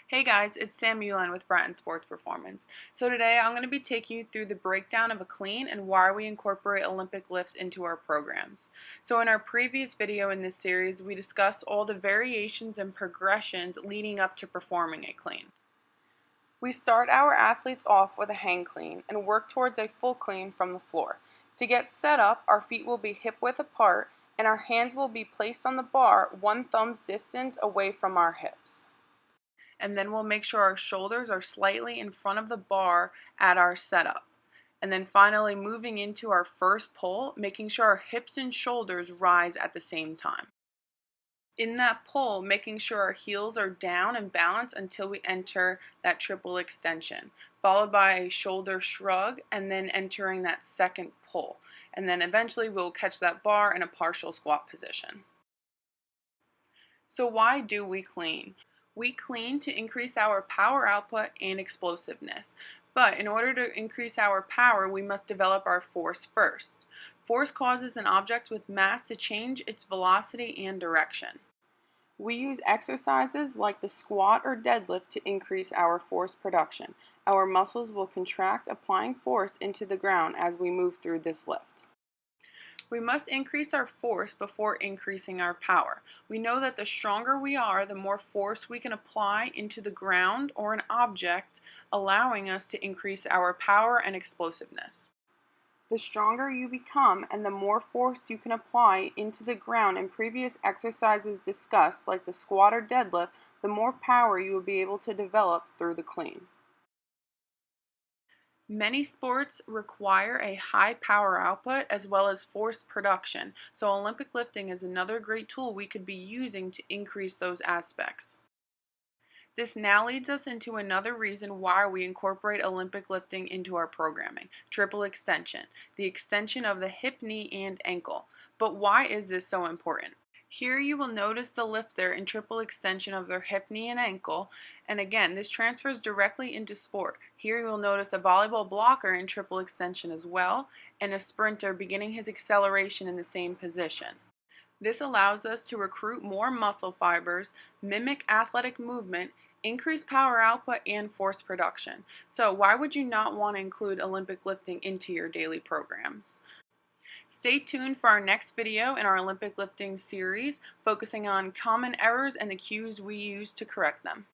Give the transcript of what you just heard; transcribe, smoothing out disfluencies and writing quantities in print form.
Hey guys, it's Sam Uline with Bratton Sports Performance. So today I'm going to be taking you through the breakdown of a clean and why we incorporate Olympic lifts into our programs. So in our previous video in this series, we discussed all the variations and progressions leading up to performing a clean. We start our athletes off with a hang clean and work towards a full clean from the floor. To get set up, our feet will be hip width apart and our hands will be placed on the bar 1 thumb's distance away from our hips. And then we'll make sure our shoulders are slightly in front of the bar at our setup. And then finally moving into our first pull, making sure our hips and shoulders rise at the same time. In that pull, making sure our heels are down and balanced until we enter that triple extension, followed by a shoulder shrug and then entering that second pull. And then eventually we'll catch that bar in a partial squat position. So why do we clean? We clean to increase our power output and explosiveness. But in order to increase our power, we must develop our force first. Force causes an object with mass to change its velocity and direction. We use exercises like the squat or deadlift to increase our force production. Our muscles will contract, applying force into the ground as we move through this lift. We must increase our force before increasing our power. We know that the stronger we are, the more force we can apply into the ground or an object, allowing us to increase our power and explosiveness. The stronger you become and the more force you can apply into the ground in previous exercises discussed, like the squat or deadlift, the more power you will be able to develop through the clean. Many sports require a high power output as well as force production, so Olympic lifting is another great tool we could be using to increase those aspects. This now leads us into another reason why we incorporate Olympic lifting into our programming: triple extension, the extension of the hip, knee, and ankle. But why is this so important? Here you will notice the lifter in triple extension of their hip, knee, and ankle, and again, this transfers directly into sport. Here you will notice a volleyball blocker in triple extension as well, and a sprinter beginning his acceleration in the same position. This allows us to recruit more muscle fibers, mimic athletic movement, increase power output, and force production. So why would you not want to include Olympic lifting into your daily programs? Stay tuned for our next video in our Olympic lifting series, focusing on common errors and the cues we use to correct them.